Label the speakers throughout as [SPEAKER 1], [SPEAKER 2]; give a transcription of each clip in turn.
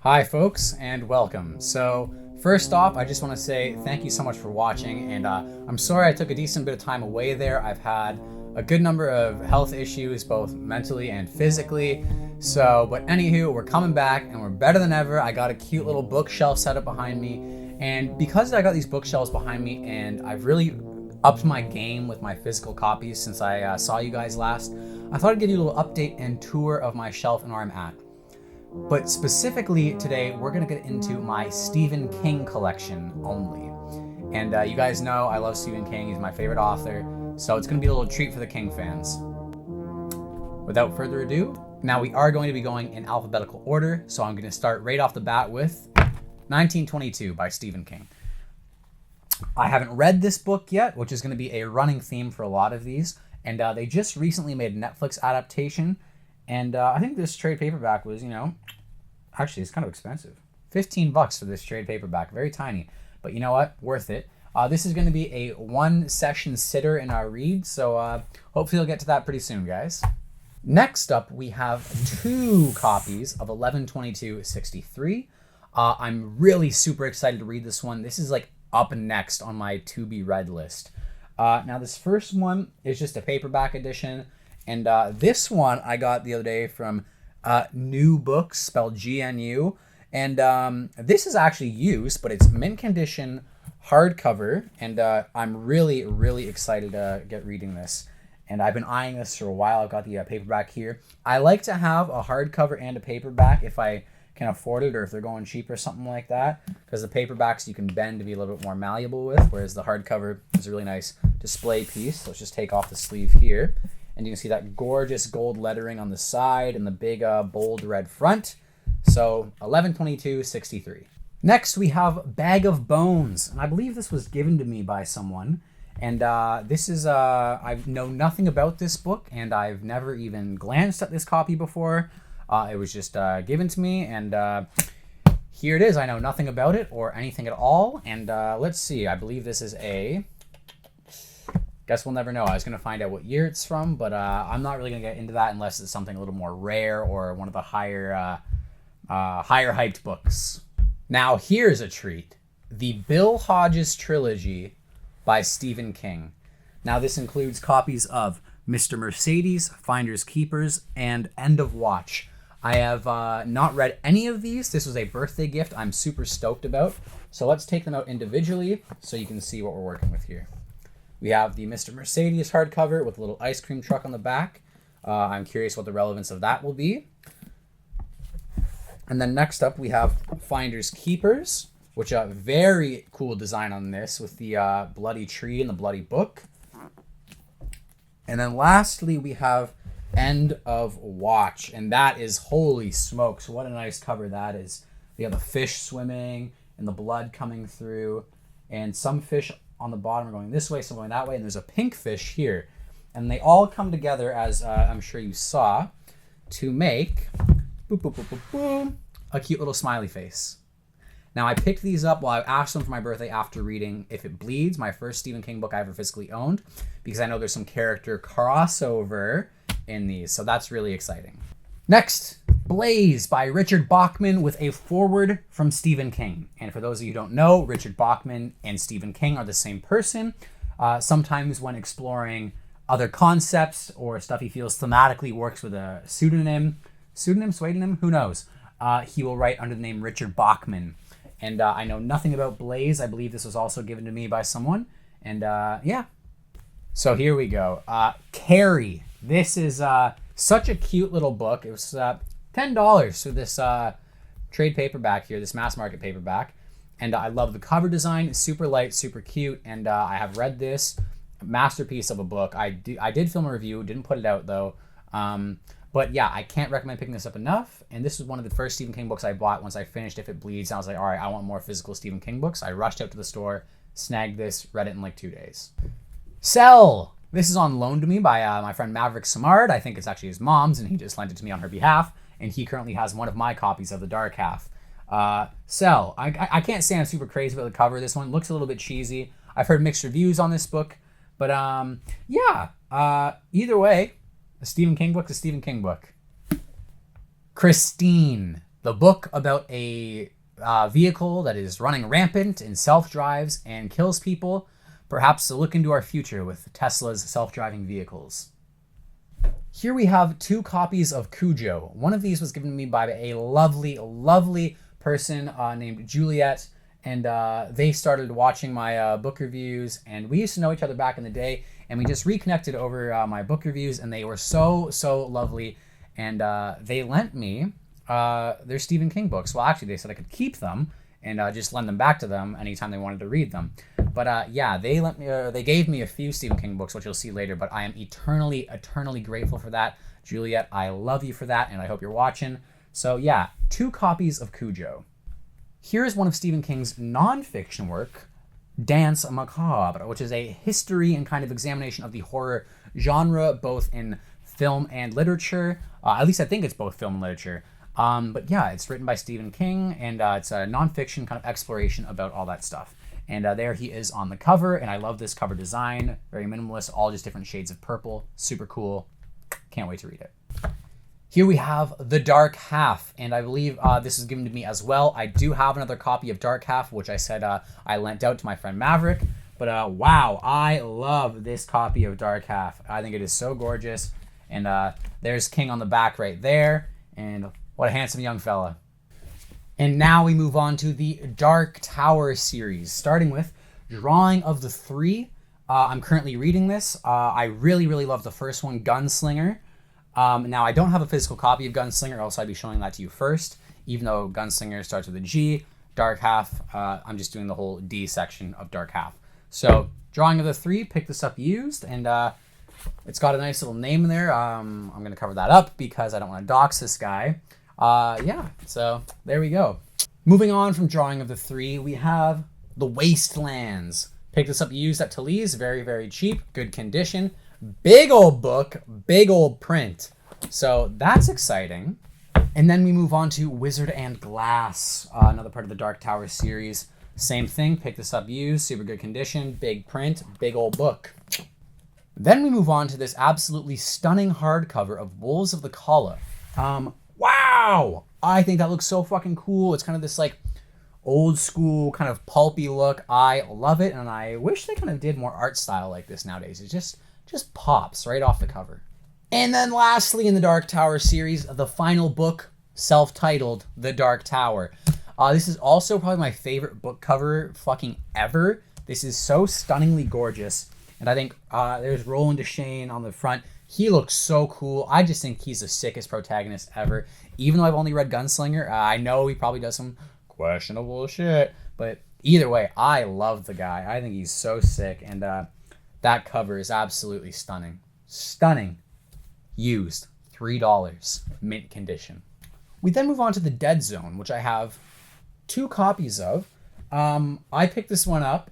[SPEAKER 1] Hi folks, and welcome. So first off, I just want to say thank you so much for watching, and I'm sorry I took a decent bit of time away there. I've had a good number of health issues, both mentally and physically. But anywho, we're coming back and we're better than ever. I got a cute little bookshelf set up behind me, and because I got these bookshelves behind me and I've really upped my game with my physical copies since I saw you guys last, I thought I'd give you a little update and tour of my shelf and where I'm at. But specifically today, we're gonna get into my Stephen King collection only. And you guys know I love Stephen King, he's my favorite author, so it's gonna be a little treat for the King fans. Without further ado, now we are going to be going in alphabetical order, so I'm gonna start right off the bat with 1922 by Stephen King. I haven't read this book yet, which is gonna be a running theme for a lot of these, and they just recently made a Netflix adaptation. And I think this trade paperback was, actually it's kind of expensive. $15 for this trade paperback, very tiny. But you know what? Worth it. This is going to be a one session sitter in our read, so hopefully you'll get to that pretty soon, guys. Next up, we have two copies of 11/22/63. I'm really super excited to read this one. This is like up next on my to be read list. Now this first one is just a paperback edition. And this one I got the other day from New Books, spelled GNU. And this is actually used, but it's mint condition hardcover. And I'm really, really excited to get reading this. And I've been eyeing this for a while. I've got the paperback here. I like to have a hardcover and a paperback if I can afford it, or if they're going cheap or something like that. Because the paperbacks you can bend to be a little bit more malleable with, whereas the hardcover is a really nice display piece. So let's just take off the sleeve here. And you can see that gorgeous gold lettering on the side and the big bold red front. So 11/22/63. Next we have Bag of Bones. And I believe this was given to me by someone. And this is, I know nothing about this book, and I've never even glanced at this copy before. It was just given to me, and here it is. I know nothing about it or anything at all. And let's see, I believe this is a... Guess we'll never know. I was going to find out what year it's from, but I'm not really going to get into that unless it's something a little more rare or one of the higher hyped books. Now here's a treat. The Bill Hodges Trilogy by Stephen King. Now this includes copies of Mr. Mercedes, Finders Keepers, and End of Watch. I have not read any of these. This was a birthday gift I'm super stoked about. So let's take them out individually so you can see what we're working with here. We have the Mr. Mercedes hardcover with a little ice cream truck on the back. I'm curious what the relevance of that will be. And then next up we have Finders Keepers, which a very cool design on this with the bloody tree and the bloody book. And then lastly we have End of Watch, and that is, holy smokes, what a nice cover that is. We have the fish swimming and the blood coming through, and some fish on the bottom are going this way, some going that way, and there's a pink fish here. And they all come together, as I'm sure you saw, to make boop, boop, boop, boop, boom, a cute little smiley face. Now I picked these up while I asked them for my birthday after reading If It Bleeds, my first Stephen King book I ever physically owned, because I know there's some character crossover in these, so that's really exciting. Next, Blaze by Richard Bachmann with a foreword from Stephen King. And for those of you who don't know, Richard Bachmann and Stephen King are the same person. Sometimes when exploring other concepts or stuff he feels thematically works with a pseudonym, who knows? He will write under the name Richard Bachmann. And I know nothing about Blaze. I believe this was also given to me by someone. And yeah. So here we go. Carrie. This is such a cute little book. It was $10 for this trade paperback here, this mass market paperback. And I love the cover design. It's super light, super cute. And I have read this masterpiece of a book. I did film a review, didn't put it out though. But yeah, I can't recommend picking this up enough. And this was one of the first Stephen King books I bought once I finished If It Bleeds. And I was like, all right, I want more physical Stephen King books. I rushed out to the store, snagged this, read it in like 2 days. Cell. This is on loan to me by my friend Maverick Samard. I think it's actually his mom's, and he just lent it to me on her behalf. And he currently has one of my copies of The Dark Half. Cell. I can't say I'm super crazy about the cover of this one. It looks a little bit cheesy. I've heard mixed reviews on this book. But yeah. Either way, a Stephen King book is a Stephen King book. Christine. the book about a vehicle that is running rampant in self-drives and kills people. Perhaps a look into our future with Tesla's self-driving vehicles. Here we have 2 copies of Cujo. One of these was given to me by a lovely, lovely person named Juliet, and they started watching my book reviews, and we used to know each other back in the day, and we just reconnected over my book reviews, and they were so lovely, and they lent me their Stephen King books. Well, actually, they said I could keep them and just lend them back to them anytime they wanted to read them. But yeah, they gave me a few Stephen King books, which you'll see later, but I am eternally grateful for that. Juliet, I love you for that, and I hope you're watching. So yeah, 2 copies of Cujo. Here's one of Stephen King's nonfiction work, Danse Macabre, which is a history and kind of examination of the horror genre, both in film and literature. At least I think it's both film and literature. But yeah, it's written by Stephen King, and it's a nonfiction kind of exploration about all that stuff. And there he is on the cover, and I love this cover design. Very minimalist, all just different shades of purple. Super cool. Can't wait to read it. Here we have The Dark Half, and I believe this was given to me as well. I do have another copy of Dark Half, which I said I lent out to my friend Maverick. But wow, I love this copy of Dark Half. I think it is so gorgeous. And there's King on the back right there. And what a handsome young fella. And now we move on to the Dark Tower series, starting with Drawing of the Three. I'm currently reading this. I really love the first one, Gunslinger. Now, I don't have a physical copy of Gunslinger, else I'd be showing that to you first, even though Gunslinger starts with a G. Dark Half, I'm just doing the whole D section of Dark Half. So, Drawing of the Three, picked this up used, and it's got a nice little name in there. I'm going to cover that up because I don't want to dox this guy. Yeah, so there we go. Moving on from Drawing of the Three, we have The Wastelands. Picked this up used at Talisman, very cheap, good condition. Big old book, big old print. So that's exciting. And then we move on to Wizard and Glass, another part of the Dark Tower series. Same thing, picked this up used, super good condition, big print, big old book. Then we move on to this absolutely stunning hardcover of Wolves of the Kala. Wow! I think that looks so fucking cool. It's kind of this like old school kind of pulpy look. I love it, and I wish they kind of did more art style like this nowadays. It just pops right off the cover. And then lastly in the Dark Tower series, the final book, self-titled The Dark Tower. This is also probably my favorite book cover fucking ever. This is so stunningly gorgeous. And I think there's Roland Deschain on the front. He looks so cool. I just think he's the sickest protagonist ever. Even though I've only read Gunslinger, I know he probably does some questionable shit. But either way, I love the guy. I think he's so sick. And that cover is absolutely stunning. Stunning. Used. $3. Mint condition. We then move on to the Dead Zone, which I have 2 copies of. I picked this one up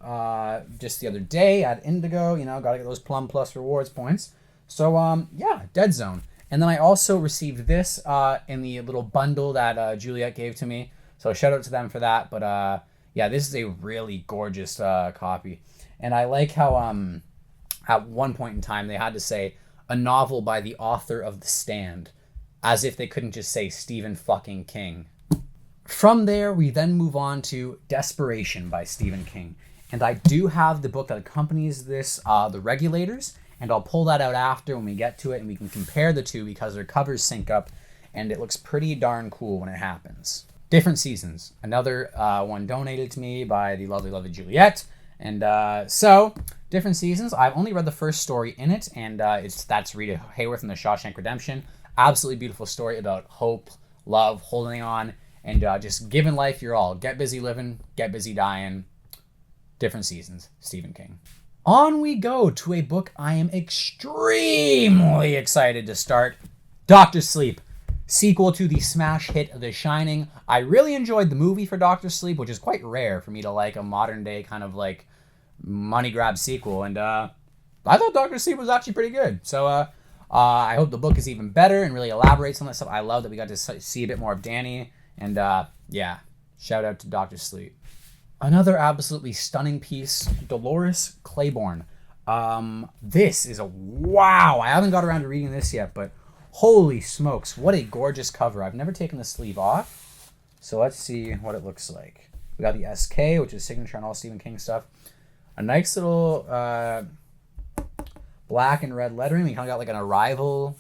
[SPEAKER 1] just the other day at Indigo. You know, gotta get those Plum Plus rewards points. So, yeah, Dead Zone. And then I also received this in the little bundle that Juliet gave to me. So shout out to them for that. But, yeah, this is a really gorgeous copy. And I like how at one point in time they had to say a novel by the author of The Stand, as if they couldn't just say Stephen fucking King. From there, we then move on to Desperation by Stephen King. And I do have the book that accompanies this, The Regulators, and I'll pull that out after when we get to it, and we can compare the two because their covers sync up, and it looks pretty darn cool when it happens. Different Seasons, another one donated to me by the lovely Juliet. And so, Different Seasons, I've only read the first story in it, and that's Rita Hayworth in The Shawshank Redemption. Absolutely beautiful story about hope, love, holding on, and just giving life your all. Get busy living, get busy dying. Different Seasons, Stephen King. On we go to a book I am extremely excited to start. Dr. Sleep, sequel to the smash hit The Shining. I really enjoyed the movie for Dr. Sleep, which is quite rare for me to like a modern day kind of like money grab sequel. And I thought Dr. Sleep was actually pretty good. So I hope the book is even better and really elaborates on that stuff. I love that we got to see a bit more of Danny. And yeah, shout out to Dr. Sleep. Another absolutely stunning piece, Dolores Claiborne. This is a wow. I haven't got around to reading this yet, but holy smokes, what a gorgeous cover. I've never taken the sleeve off. So let's see what it looks like. We got the SK, which is signature on all Stephen King stuff. A nice little black and red lettering. We kind of got like an arrival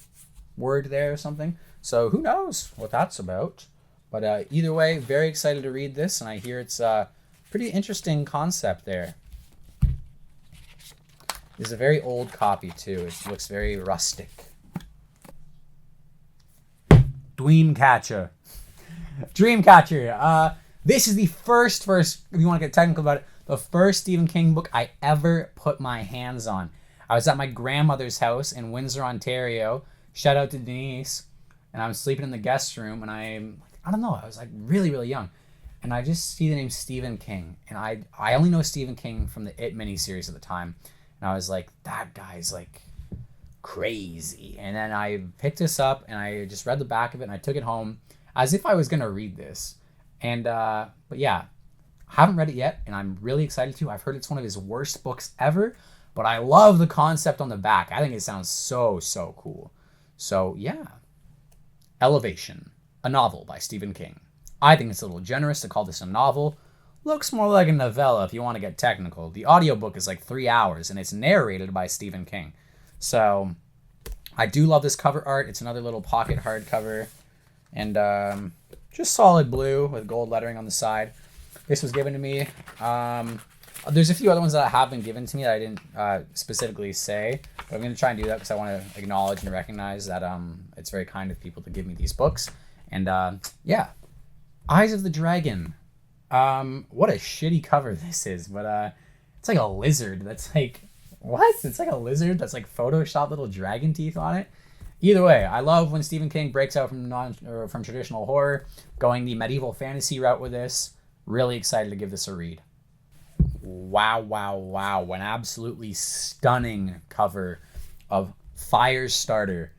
[SPEAKER 1] word there or something. So who knows what that's about. But either way, very excited to read this. And I hear it's a pretty interesting concept there. It's a very old copy too. It looks very rustic. Dreamcatcher. This is the first, if you want to get technical about it, the first Stephen King book I ever put my hands on. I was at my grandmother's house in Windsor, Ontario. Shout out to Denise. And I was sleeping in the guest room, and I don't know, I was like really, really young. And I just see the name Stephen King. And I only know Stephen King from the It miniseries at the time. And I was like, that guy's like crazy. And then I picked this up, and I just read the back of it, and I took it home as if I was going to read this. And, but yeah, I haven't read it yet, and I'm really excited to. I've heard it's one of his worst books ever, but I love the concept on the back. I think it sounds so, so cool. So yeah. Elevation, a novel by Stephen King. I think it's a little generous to call this a novel. Looks more like a novella if you want to get technical. The audiobook is like 3 hours, and it's narrated by Stephen King. So I do love this cover art. It's another little pocket hardcover. And just solid blue with gold lettering on the side. This was given to me. There's a few other ones that have been given to me that I didn't specifically say. But I'm going to try and do that because I want to acknowledge and recognize that it's very kind of people to give me these books. And yeah, Eyes of the Dragon. What a shitty cover this is. But it's like a lizard that's like... What? It's like a lizard that's like photoshopped little dragon teeth on it. Either way, I love when Stephen King breaks out from traditional horror, going the medieval fantasy route with this. Really excited to give this a read. Wow, wow, wow. An absolutely stunning cover of Firestarter.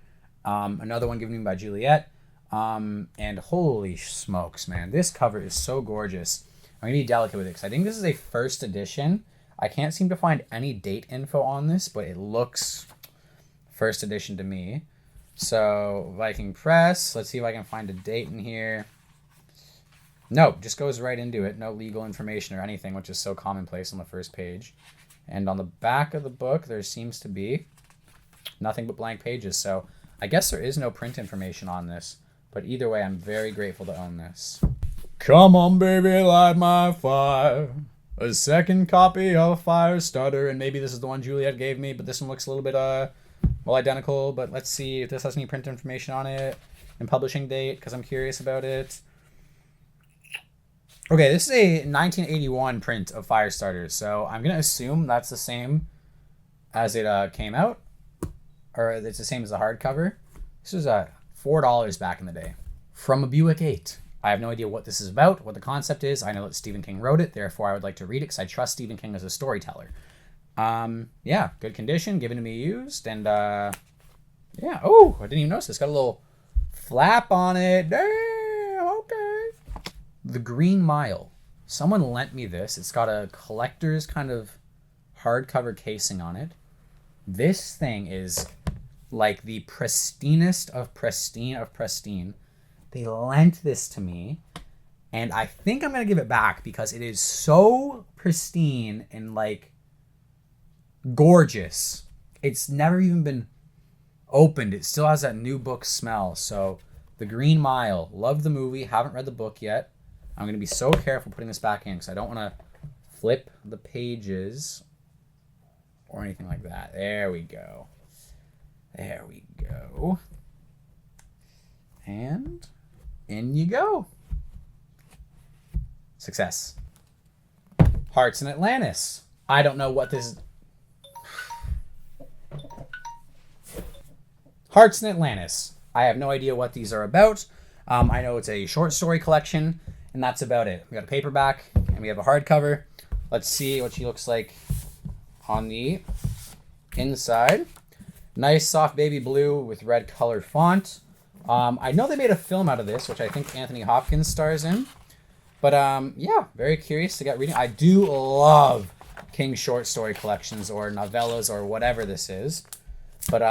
[SPEAKER 1] Another one given to me by Juliet. And holy smokes, man. This cover is so gorgeous. I'm going to be delicate with it because I think this is a first edition. I can't seem to find any date info on this, but it looks first edition to me. So, Viking Press. Let's see if I can find a date in here. No, just goes right into it. No legal information or anything, which is so commonplace on the first page. And on the back of the book, there seems to be nothing but blank pages. So, I guess there is no print information on this. But either way, I'm very grateful to own this. Come on, baby, light my fire. A second copy of Firestarter. And maybe this is the one Juliet gave me, but this one looks a little bit, well, identical. But let's see if this has any print information on it and publishing date, because I'm curious about it. Okay, this is a 1981 print of Firestarter, so I'm going to assume that's the same as it came out, or it's the same as the hardcover. This was $4 back in the day. From a Buick 8. I have no idea what this is about, what the concept is. I know that Stephen King wrote it, therefore I would like to read it because I trust Stephen King as a storyteller. Yeah, good condition, given to me used, and yeah. Oh, I didn't even notice. It's got a little flap on it. Damn, okay. The Green Mile. Someone lent me this. It's got a collector's kind of hardcover casing on it. This thing is like the pristinest of pristine of pristine. They lent this to me, and I think I'm going to give it back because it is so pristine and like gorgeous. It's never even been opened. It still has that new book smell. So The Green Mile. Love the movie. Haven't read the book yet. I'm going to be so careful putting this back in because I don't want to flip the pages or anything like that. There we go. There we go. And in you go. Success. Hearts in Atlantis. I don't know what this is. Hearts in Atlantis. I have no idea what these are about. I know it's a short story collection, and that's about it. We got a paperback, and we have a hardcover. Let's see what she looks like on the inside. Nice soft baby blue with red colored font. I know they made a film out of this, which I think Anthony Hopkins stars in. But yeah, very curious to get reading. I do love King short story collections or novellas or whatever this is. But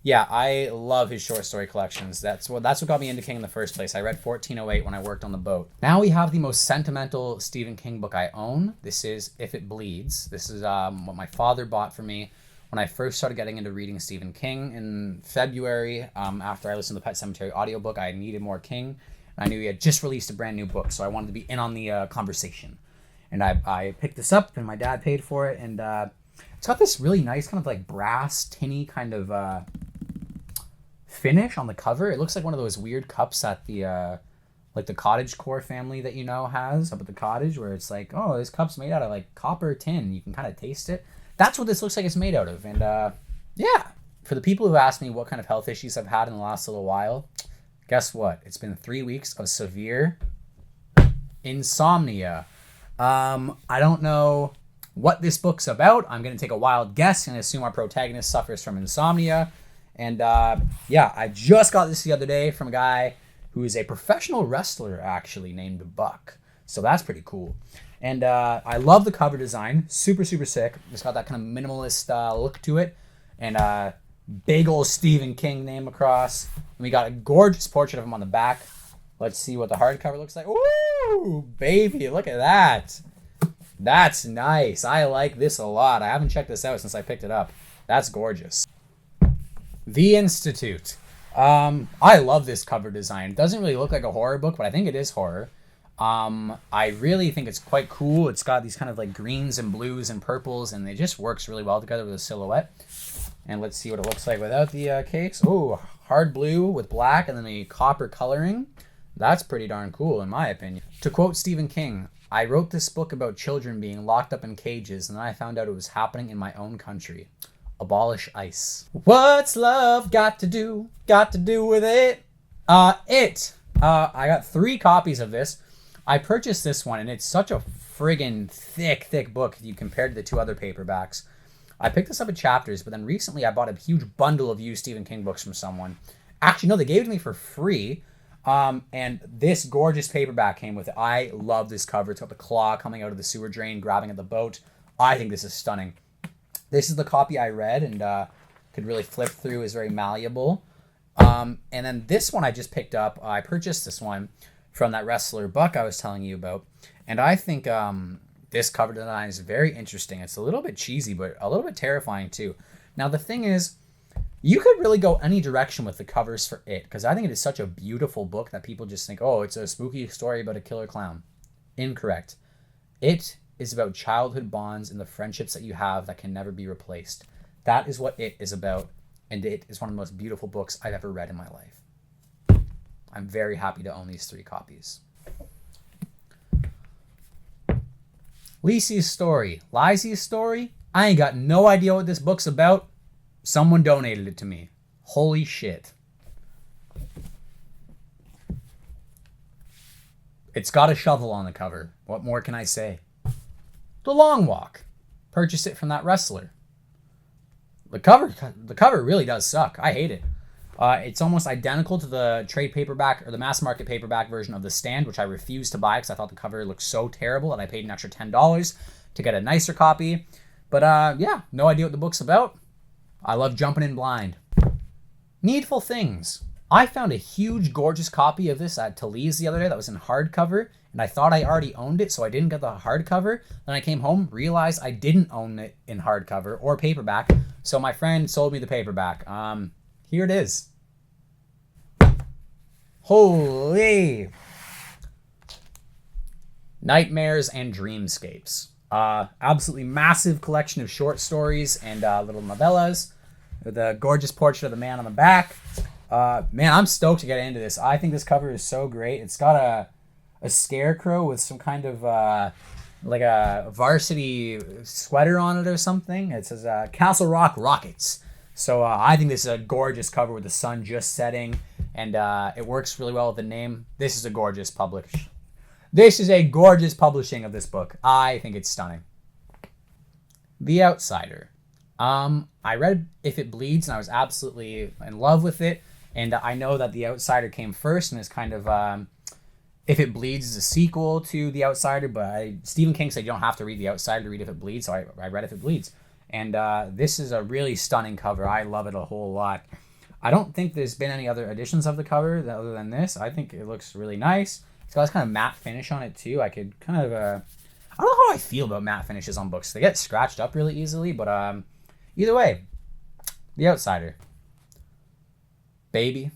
[SPEAKER 1] Yeah, I love his short story collections. That's what got me into King in the first place. I read 1408 when I worked on the boat. Now we have the most sentimental Stephen King book I own. This is If It Bleeds. This is what my father bought for me when I first started getting into reading Stephen King in February. After I listened to the Pet Sematary audiobook, I needed more King. And I knew he had just released a brand new book, so I wanted to be in on the conversation. And I picked this up, and my dad paid for it, and it's got this really nice kind of like brass, tinny kind of finish on the cover. It looks like one of those weird cups that the like the cottagecore family that you know has up at the cottage, where it's like, oh, this cup's made out of like copper tin. You can kind of taste it. That's what this looks like it's made out of. And yeah, for the people who asked me what kind of health issues I've had in the last little while, guess what? It's been 3 weeks of severe insomnia. I don't know what this book's about. I'm going to take a wild guess and assume our protagonist suffers from insomnia. And yeah, I just got this the other day from a guy who is a professional wrestler, actually, named Buck. So that's pretty cool. And I love the cover design. Super, super sick. It's got that kind of minimalist look to it. And big old Stephen King name across. And we got a gorgeous portrait of him on the back. Let's see what the hardcover looks like. Ooh, baby, look at that. That's nice. I like this a lot. I haven't checked this out since I picked it up. That's gorgeous. The Institute. I love this cover design. It doesn't really look like a horror book, but I think it is horror. I really think it's quite cool. It's got these kind of like greens and blues and purples, and it just works really well together with a silhouette. And let's see what it looks like without the cakes. Oh, hard blue with black and then the copper coloring. That's pretty darn cool in my opinion. To quote Stephen King, I wrote this book about children being locked up in cages, and then I found out it was happening in my own country. Abolish ICE. What's love got to do with it? I got 3 copies of this. I purchased this one, and it's such a friggin' thick book if you compare to the 2 other paperbacks. I picked this up at Chapters, but then recently I bought a huge bundle of used Stephen King books from someone. Actually, no, they gave it to me for free. And this gorgeous paperback came with it. I love this cover. It's got the claw coming out of the sewer drain, grabbing at the boat. I think this is stunning. This is the copy I read and could really flip through. Is very malleable. And then this one I just picked up. I purchased this one from that wrestler Buck I was telling you about. And I think this cover design is very interesting. It's a little bit cheesy, but a little bit terrifying too. Now the thing is, you could really go any direction with the covers for it, because I think it is such a beautiful book that people just think, oh, it's a spooky story about a killer clown. Incorrect. It is about childhood bonds and the friendships that you have that can never be replaced. That is what it is about, and it is one of the most beautiful books I've ever read in my life. I'm very happy to own these 3 copies. Lisi's story. Lisi's story? I ain't got no idea what this book's about. Someone donated it to me. Holy shit. It's got a shovel on the cover. What more can I say? The Long Walk. Purchased it from that wrestler. The cover really does suck. I hate it. It's almost identical to the trade paperback or the mass market paperback version of The Stand, which I refused to buy because I thought the cover looked so terrible that I paid an extra $10 to get a nicer copy. But yeah, no idea what the book's about. I love jumping in blind. Needful Things. I found a huge, gorgeous copy of this at Talisman the other day that was in hardcover, and I thought I already owned it, so I didn't get the hardcover. Then I came home, realized I didn't own it in hardcover or paperback, so my friend sold me the paperback. Here it is. Holy! Nightmares and Dreamscapes. Absolutely massive collection of short stories and little novellas with a gorgeous portrait of the man on the back. Man, I'm stoked to get into this. I think this cover is so great. It's got a scarecrow with some kind of like a varsity sweater on it or something. It says Castle Rock Rockets. So I think this is a gorgeous cover with the sun just setting, and it works really well with the name. This is a gorgeous publishing of this book. I think it's stunning. The Outsider. I read If It Bleeds, and I was absolutely in love with it. And I know that The Outsider came first, and is kind of If It Bleeds is a sequel to The Outsider. But Stephen King said you don't have to read The Outsider to read If It Bleeds, so I read If It Bleeds. And this is a really stunning cover. I love it a whole lot. I don't think there's been any other editions of the cover other than this. I think it looks really nice. It's got this kind of matte finish on it too. I could kind of, I don't know how I feel about matte finishes on books. They get scratched up really easily, but either way, The Outsider. Baby,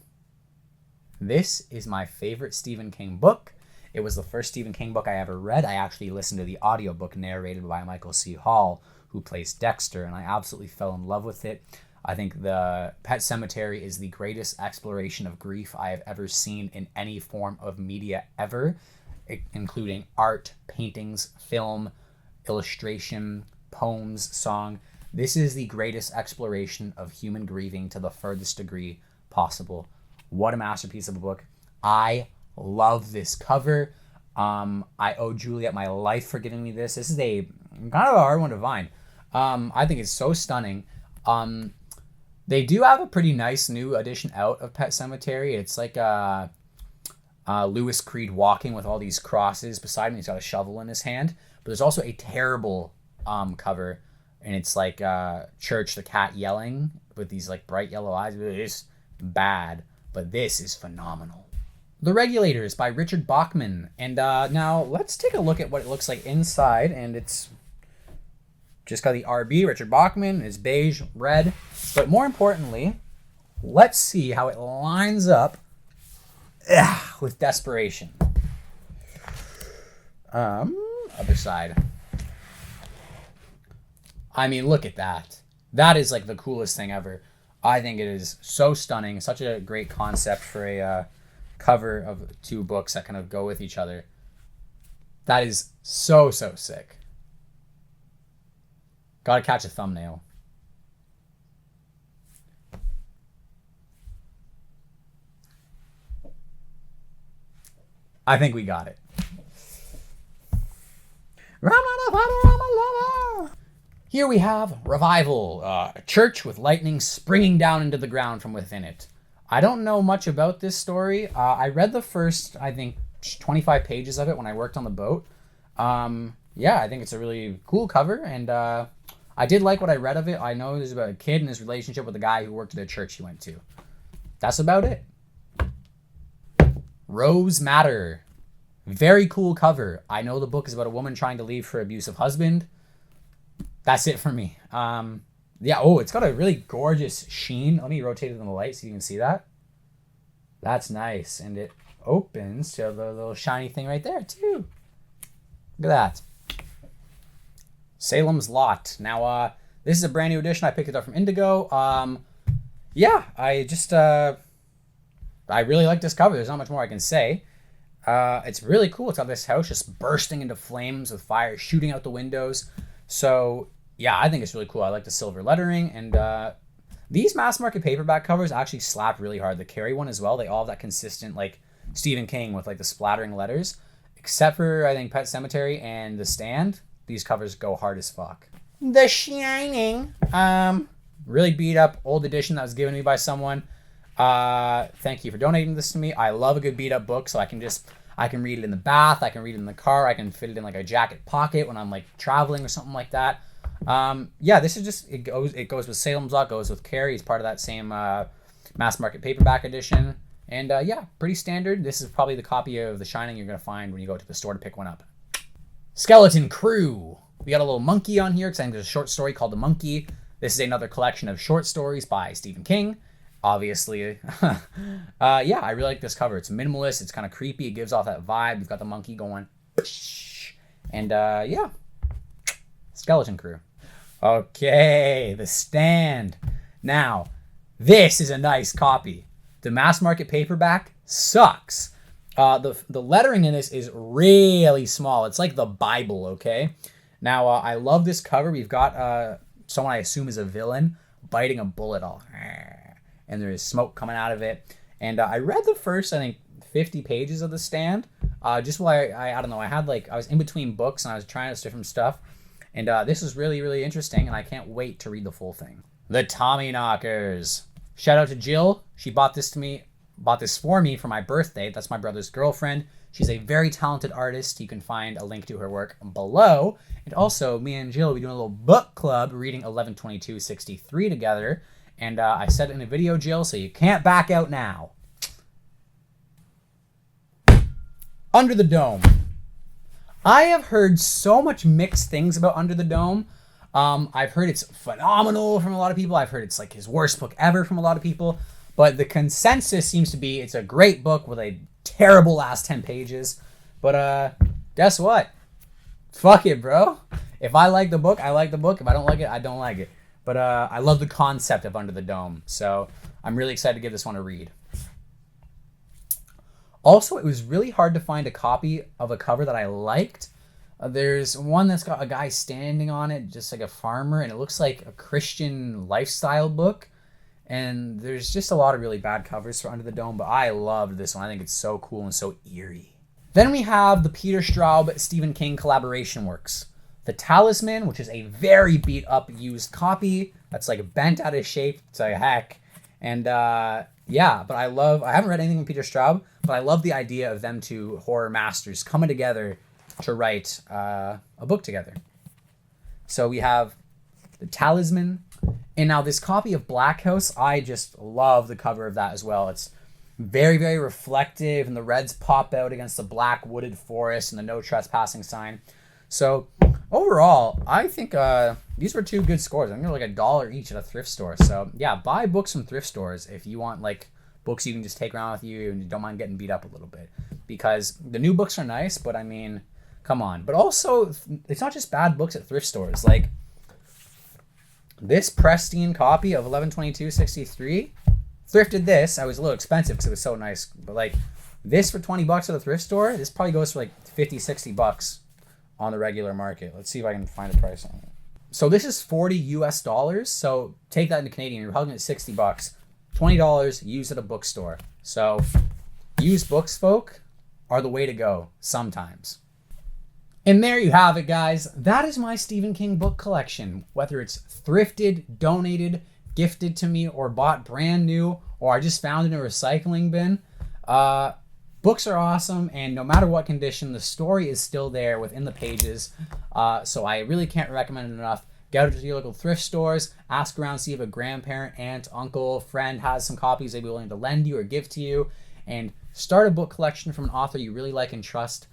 [SPEAKER 1] this is my favorite Stephen King book. It was the first Stephen King book I ever read. I actually listened to the audiobook narrated by Michael C. Hall, who plays Dexter, and I absolutely fell in love with it. I think the Pet Sematary is the greatest exploration of grief I have ever seen in any form of media ever, including art, paintings, film, illustration, poems, song. This is the greatest exploration of human grieving to the furthest degree possible. What a masterpiece of a book. I love this cover. I owe Juliet my life for giving me this. This is a kind of a hard one to find. I think it's so stunning. They do have a pretty nice new edition out of Pet Sematary. It's like Lewis Creed walking with all these crosses beside him. He's got a shovel in his hand. But there's also a terrible cover, and it's like Church the cat yelling with these like bright yellow eyes. It's bad, but this is phenomenal. The Regulators by Richard Bachman. And now let's take a look at what it looks like inside. And it's just got the RB, Richard Bachman. It's beige, red. But more importantly, let's see how it lines up with Desperation. Other side. I mean, look at that. That is like the coolest thing ever. I think it is so stunning. Such a great concept for a cover of two books that kind of go with each other. That is so sick. Gotta catch a thumbnail. I think we got it. Here we have Revival, a church with lightning springing down into the ground from within it. I don't know much about this story. I read the first, I think, 25 pages of it when I worked on the boat. Yeah, I think it's a really cool cover, and I did like what I read of it. I know there's about a kid and his relationship with the guy who worked at a church he went to. That's about it. Rose Matter. Very cool cover. I know the book is about a woman trying to leave her abusive husband. That's it for me. Yeah, oh, it's got a really gorgeous sheen. Let me rotate it in the light so you can see that. That's nice. And it opens to the little shiny thing right there, too. Look at that. Salem's Lot. Now, this is a brand new edition. I picked it up from Indigo. Yeah, I really like this cover. There's not much more I can say. It's really cool. It's got this house just bursting into flames with fire shooting out the windows. So, yeah, I think it's really cool. I like the silver lettering. And these mass market paperback covers actually slap really hard. The Carrie one as well. They all have that consistent, like, Stephen King with, like, the splattering letters. Except for, I think, Pet Sematary and The Stand. These covers go hard as fuck. The Shining. Really beat up old edition that was given to me by someone. Thank you for donating this to me. I love a good beat up book, so I can read it in the bath, I can read it in the car, I can fit it in like a jacket pocket when I'm like traveling or something like that. Yeah, this is just, it goes with Salem's Lot, goes with Carrie. It's part of that same mass market paperback edition. And yeah, pretty standard. This is probably the copy of The Shining you're going to find when you go to the store to pick one up. Skeleton Crew. We got a little monkey on here because I think there's a short story called The Monkey. This is another collection of short stories by Stephen King. Obviously. Yeah, I really like this cover. It's minimalist. It's kind of creepy. It gives off that vibe. You've got the monkey going. And yeah. Skeleton Crew. Okay, The Stand. Now, this is a nice copy. The mass market paperback sucks. The lettering in this is really small. It's like the Bible, okay? Now, I love this cover. We've got someone I assume is a villain biting a bullet all. And there is smoke coming out of it. And I read the first, I think, 50 pages of The Stand. Just while I don't know, I was in between books and I was trying this different stuff. And this is really, really interesting. And I can't wait to read the full thing. The Tommyknockers. Shout out to Jill. She bought this for me for my birthday. That's my brother's girlfriend. She's a very talented artist. You can find a link to her work below. And also, me and Jill will be doing a little book club reading 11/22/63 together. And I said it in a video, Jill, so you can't back out now. Under the Dome. I have heard so much mixed things about Under the Dome. I've heard it's phenomenal from a lot of people. I've heard it's like his worst book ever from a lot of people. But the consensus seems to be it's a great book with a terrible last 10 pages. But guess what? Fuck it, bro. If I like the book, I like the book. If I don't like it, I don't like it. But I love the concept of Under the Dome. So I'm really excited to give this one a read. Also, it was really hard to find a copy of a cover that I liked. There's one that's got a guy standing on it, just like a farmer, and it looks like a Christian lifestyle book. And there's just a lot of really bad covers for Under the Dome, but I loved this one. I think it's so cool and so eerie. Then we have the Peter Straub Stephen King collaboration works. The Talisman, which is a very beat up used copy that's like bent out of shape to heck. And yeah, but I haven't read anything from Peter Straub, but I love the idea of them two horror masters coming together to write a book together. So we have the Talisman. And now this copy of Black House, I just love the cover of that as well. It's very, very reflective, and the reds pop out against the black wooded forest and the no trespassing sign. So overall, I think these were two good scores. I'm gonna like $1 each at a thrift store. So yeah, buy books from thrift stores if you want like books you can just take around with you and you don't mind getting beat up a little bit. Because the new books are nice, but I mean, come on. But also, it's not just bad books at thrift stores. Like this pristine copy of 11/22/63, thrifted this. I was a little expensive because it was so nice. But like this for $20 at a thrift store, this probably goes for like $50-$60 on the regular market. Let's see if I can find a price on it. So this is $40 US. So take that into Canadian. You're probably at $60. $20 used at a bookstore. So used books, folk, are the way to go sometimes. And there you have it, guys. That is my Stephen King book collection. Whether it's thrifted, donated, gifted to me, or bought brand new, or I just found in a recycling bin. Books are awesome, and no matter what condition, the story is still there within the pages. So I really can't recommend it enough. Get out to your local thrift stores, ask around, see if a grandparent, aunt, uncle, friend has some copies they'd be willing to lend you or give to you, and start a book collection from an author you really like and trust.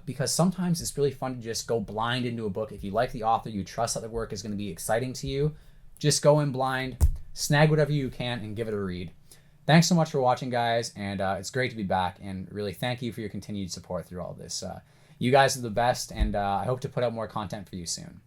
[SPEAKER 1] Because sometimes it's really fun to just go blind into a book. If you like the author, you trust that the work is going to be exciting to you, just go in blind, snag whatever you can, and give it a read. Thanks so much for watching, guys, and it's great to be back, and really thank you for your continued support through all this. You guys are the best, and I hope to put out more content for you soon.